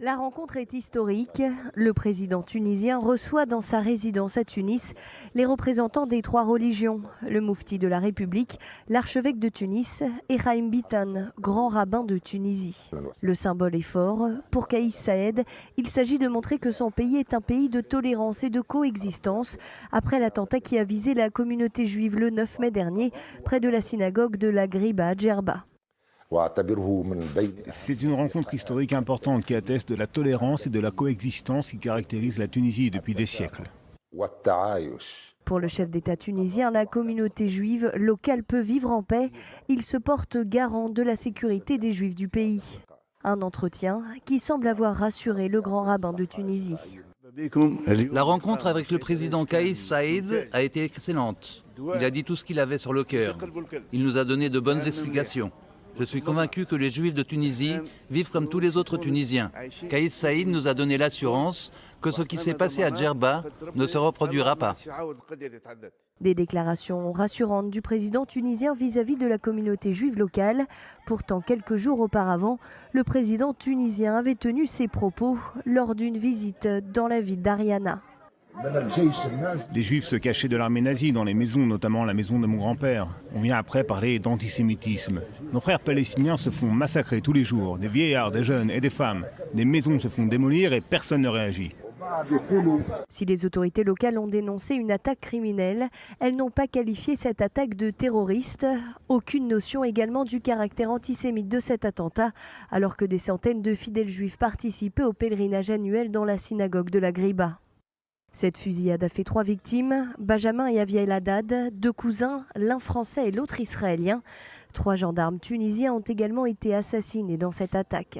La rencontre est historique. Le président tunisien reçoit dans sa résidence à Tunis les représentants des trois religions, le moufti de la République, l'archevêque de Tunis et Haïm Bitan, grand rabbin de Tunisie. Le symbole est fort. Pour Kais Saïed, il s'agit de montrer que son pays est un pays de tolérance et de coexistence après l'attentat qui a visé la communauté juive le 9 mai dernier près de la synagogue de la Ghriba à Djerba. C'est une rencontre historique importante qui atteste de la tolérance et de la coexistence qui caractérise la Tunisie depuis des siècles. Pour le chef d'État tunisien, la communauté juive locale peut vivre en paix. Il se porte garant de la sécurité des juifs du pays. Un entretien qui semble avoir rassuré le grand rabbin de Tunisie. La rencontre avec le président Kais Saïed a été excellente. Il a dit tout ce qu'il avait sur le cœur. Il nous a donné de bonnes explications. Je suis convaincu que les Juifs de Tunisie vivent comme tous les autres Tunisiens. Kais Saïed nous a donné l'assurance que ce qui s'est passé à Djerba ne se reproduira pas. Des déclarations rassurantes du président tunisien vis-à-vis de la communauté juive locale. Pourtant, quelques jours auparavant, le président tunisien avait tenu ces propos lors d'une visite dans la ville d'Ariana. Les Juifs se cachaient de l'armée nazie dans les maisons, notamment la maison de mon grand-père. On vient après parler d'antisémitisme. Nos frères palestiniens se font massacrer tous les jours, des vieillards, des jeunes et des femmes. Des maisons se font démolir et personne ne réagit. Si les autorités locales ont dénoncé une attaque criminelle, elles n'ont pas qualifié cette attaque de terroriste. Aucune notion également du caractère antisémite de cet attentat, alors que des centaines de fidèles juifs participaient au pèlerinage annuel dans la synagogue de la Ghriba. Cette fusillade a fait 3 victimes, Benjamin et Aviel Haddad, 2 cousins, l'un français et l'autre israélien. 3 gendarmes tunisiens ont également été assassinés dans cette attaque.